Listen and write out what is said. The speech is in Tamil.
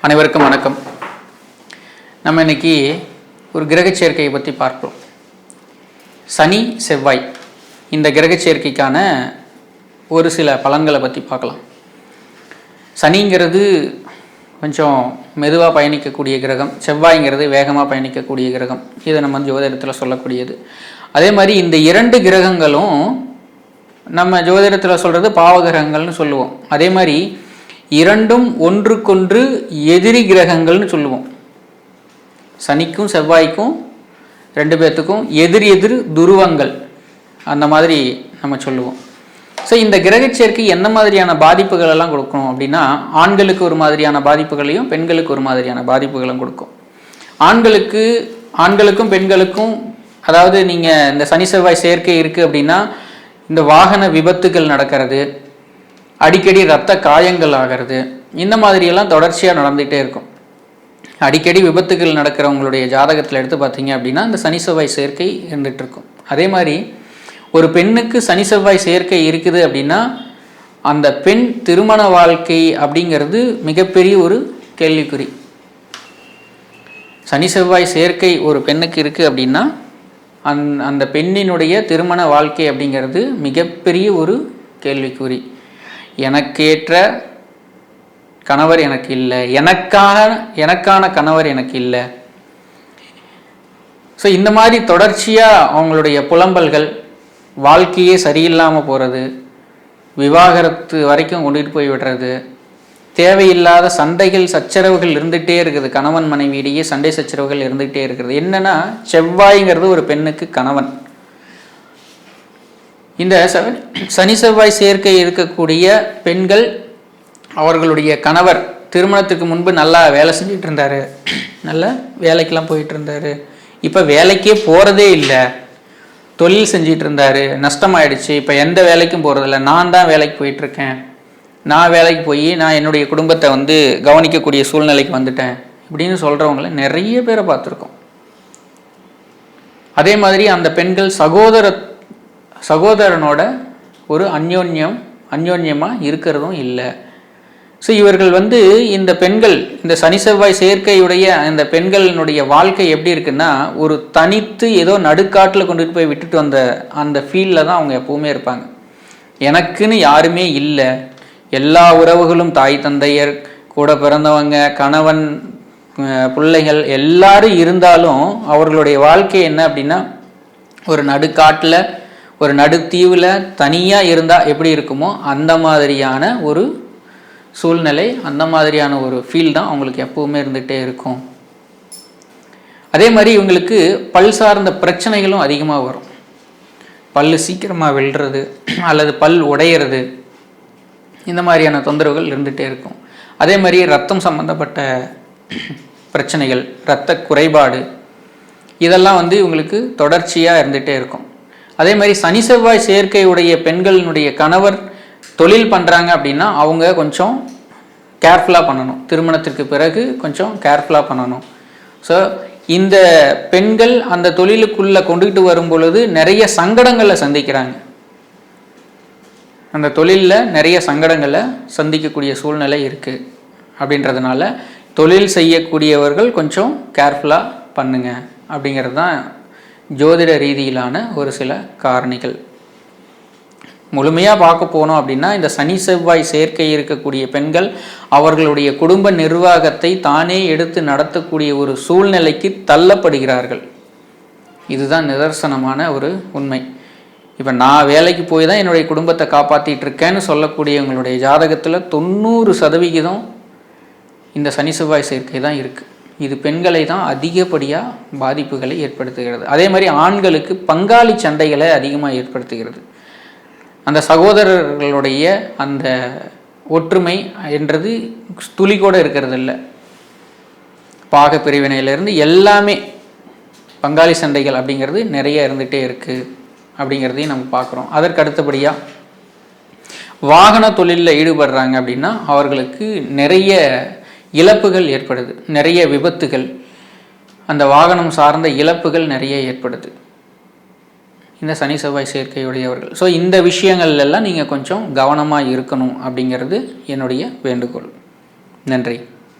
அனைவருக்கும் வணக்கம். நம்ம இன்னைக்கு ஒரு கிரக சேர்க்கையை பற்றி பார்ப்போம். சனி செவ்வாய் இந்த கிரக சேர்க்கைக்கான ஒரு சில பலன்களை பற்றி பார்க்கலாம். சனிங்கிறது கொஞ்சம் மெதுவாக பயணிக்கக்கூடிய கிரகம், செவ்வாய்ங்கிறது வேகமாக பயணிக்கக்கூடிய கிரகம். இதை நம்ம ஜோதிடத்தில் சொல்லக்கூடியது. அதே மாதிரி இந்த இரண்டு கிரகங்களும் நம்ம ஜோதிடத்தில் சொல்கிறது பாவகிரகங்கள்னு சொல்லுவோம். அதே மாதிரி இரண்டும் ஒன்றுக்கொன்று எதிரி கிரகங்கள்னு சொல்லுவோம். சனிக்கும் செவ்வாய்க்கும் ரெண்டு பேர்த்துக்கும் எதிர் துருவங்கள் அந்த மாதிரி நம்ம சொல்லுவோம். ஸோ இந்த கிரக சேர்க்கை என்ன மாதிரியான பாதிப்புகள் எல்லாம் கொடுக்கும் அப்படின்னா, ஆண்களுக்கு ஒரு மாதிரியான பாதிப்புகளையும் பெண்களுக்கு ஒரு மாதிரியான பாதிப்புகளும் கொடுக்கும். ஆண்களுக்கும் பெண்களுக்கும், அதாவது நீங்கள் இந்த சனி செவ்வாய் சேர்க்கை இருக்குது அப்படின்னா இந்த வாகன விபத்துகள் நடக்கிறது, அடிக்கடி இரத்த காயங்கள் ஆகிறது, இந்த மாதிரியெல்லாம் தொடர்ச்சியாக நடந்துகிட்டே இருக்கும். அடிக்கடி விபத்துகள் நடக்கிறவங்களுடைய ஜாதகத்தில் எடுத்து பார்த்தீங்க அப்படின்னா இந்த சனி செவ்வாய் சேர்க்கை இருந்துகிட்டு இருக்கும். அதே மாதிரி ஒரு பெண்ணுக்கு சனி செவ்வாய் சேர்க்கை இருக்குது அப்படின்னா அந்த பெண் திருமண வாழ்க்கை அப்படிங்கிறது மிகப்பெரிய ஒரு கேள்விக்குறி. சனி செவ்வாய் சேர்க்கை ஒரு பெண்ணுக்கு இருக்குது அப்படின்னா அந்த பெண்ணினுடைய திருமண வாழ்க்கை அப்படிங்கிறது மிகப்பெரிய ஒரு கேள்விக்குறி. எனக்கேற்ற கணவர் எனக்கு இல்லை, எனக்கான கணவர் எனக்கு இல்லை. ஸோ இந்த மாதிரி தொடர்ச்சியாக அவங்களுடைய புலம்பல்கள், வாழ்க்கையே சரியில்லாமல் போகிறது, விவாகரத்து வரைக்கும் கொண்டுட்டு போய் விடுறது, தேவையில்லாத சண்டைகள் சச்சரவுகள் இருந்துகிட்டே இருக்குது. கணவன் மனைவியிடையே சண்டை சச்சரவுகள் இருந்துகிட்டே இருக்கிறது. என்னன்னா, செவ்வாய்ங்கிறது ஒரு பெண்ணுக்கு கணவன். இந்த சனி செவ்வாய் சேர்க்கை இருக்கக்கூடிய பெண்கள், அவர்களுடைய கணவர் திருமணத்துக்கு முன்பு நல்லா வேலை செஞ்சுட்டு இருந்தார், நல்லா வேலைக்கெல்லாம் போயிட்டு இருந்தார், இப்போ வேலைக்கே போகிறதே இல்லை, தொழில் செஞ்சிட்டு இருந்தார், நஷ்டமாயிடுச்சு, இப்போ எந்த வேலைக்கும் போகிறதில்ல, நான் தான் வேலைக்கு போயிட்டுருக்கேன், நான் வேலைக்கு போய் நான் என்னுடைய குடும்பத்தை கவனிக்கக்கூடிய சூழ்நிலைக்கு வந்துட்டேன் இப்படின்னு சொல்கிறவங்கள நிறைய பேரை பார்த்துருக்கோம். அதே மாதிரி அந்த பெண்கள் சகோதரனோட ஒரு அந்யோன்யமாக இருக்கிறதும் இல்லை. ஸோ இவர்கள் இந்த பெண்கள், இந்த சனி செவ்வாய் சேர்க்கையுடைய இந்த பெண்களினுடைய வாழ்க்கை எப்படி இருக்குன்னா, ஒரு தனித்து ஏதோ நடுக்காட்டில் கொண்டுட்டு போய் விட்டுட்டு வந்த அந்த ஃபீல்டில் தான் அவங்க எப்பவுமே இருப்பாங்க. எனக்குன்னு யாருமே இல்லை, எல்லா உறவுகளும் தாய் தந்தையர் கூட பிறந்தவங்க கணவன் பிள்ளைகள் எல்லாரும் இருந்தாலும் அவர்களுடைய வாழ்க்கை என்ன அப்படின்னா, ஒரு நடுக்காட்டில் ஒரு நடுத்தீவில் தனியாக இருந்தால் எப்படி இருக்குமோ அந்த மாதிரியான ஒரு சூழ்நிலை, அந்த மாதிரியான ஒரு ஃபீல் தான் அவங்களுக்கு எப்பவுமே இருந்துகிட்டே இருக்கும். அதே மாதிரி இவங்களுக்கு பல் சார்ந்த பிரச்சனைகளும் அதிகமாக வரும். பல் சீக்கிரமாக விழுறது அல்லது பல் உடையிறது, இந்த மாதிரியான தொந்தரவுகள் இருந்துகிட்டே இருக்கும். அதே மாதிரி ரத்தம் சம்பந்தப்பட்ட பிரச்சனைகள், இரத்த குறைபாடு, இதெல்லாம் இவங்களுக்கு தொடர்ச்சியாக இருந்துகிட்டே இருக்கும். அதே மாதிரி சனி செவ்வாய் சேர்க்கையுடைய பெண்களினுடைய கணவர் தொழில் பண்ணுறாங்க அப்படின்னா அவங்க கொஞ்சம் கேர்ஃபுல்லாக பண்ணணும். திருமணத்திற்கு பிறகு கொஞ்சம் கேர்ஃபுல்லாக பண்ணணும். ஸோ இந்த பெண்கள் அந்த தொழிலுக்குள்ளே கொண்டுகிட்டு வரும் பொழுது நிறைய சங்கடங்களை சந்திக்கிறாங்க. அந்த தொழிலில் நிறைய சங்கடங்களை சந்திக்கக்கூடிய சூழ்நிலை இருக்குது. அப்படின்றதுனால தொழில் செய்யக்கூடியவர்கள் கொஞ்சம் கேர்ஃபுல்லாக பண்ணுங்க அப்படிங்கிறது தான் ஜோதிட ரீதியிலான ஒரு சில காரணிகள். முழுமையாக பார்க்க போனோம் அப்படின்னா, இந்த சனி செவ்வாய் சேர்க்கை இருக்கக்கூடிய பெண்கள் அவர்களுடைய குடும்ப நிர்வாகத்தை தானே எடுத்து நடத்தக்கூடிய ஒரு சூழ்நிலைக்கு தள்ளப்படுகிறார்கள். இதுதான் நிதர்சனமான ஒரு உண்மை. இப்போ நான் வேலைக்கு போய் தான் என்னுடைய குடும்பத்தை காப்பாற்றிட்டு இருக்கேன்னு சொல்லக்கூடியவங்களுடைய ஜாதகத்தில் 90% இந்த சனி செவ்வாய் சேர்க்கை தான் இருக்குது. இது பெண்களை தான் அதிகப்படியாக பாதிப்புகளை ஏற்படுத்துகிறது. அதே மாதிரி ஆண்களுக்கு பங்காளி சண்டைகளை அதிகமாக ஏற்படுத்துகிறது. அந்த சகோதரர்களுடைய அந்த ஒற்றுமை என்றது துளி கூட இருக்கிறது இல்லை. பாக பிரிவினையிலிருந்து எல்லாமே பங்காளி சண்டைகள் அப்படிங்கிறது நிறைய இருந்துகிட்டே இருக்குது அப்படிங்கிறதையும் நம்ம பார்க்குறோம். அதற்கு அடுத்தபடியாக வாகன தொழிலில் ஈடுபடுறாங்க அப்படின்னா அவர்களுக்கு நிறைய இழப்புகள் ஏற்படுது, நிறைய விபத்துகள், அந்த வாகனம் சார்ந்த இழப்புகள் நிறைய ஏற்படுது இந்த சனி செவ்வாய் சேர்க்கையுடையவர்கள். ஸோ இந்த விஷயங்கள் எல்லாம் நீங்கள் கொஞ்சம் கவனமாக இருக்கணும் அப்படிங்கிறது என்னுடைய வேண்டுகோள். நன்றி.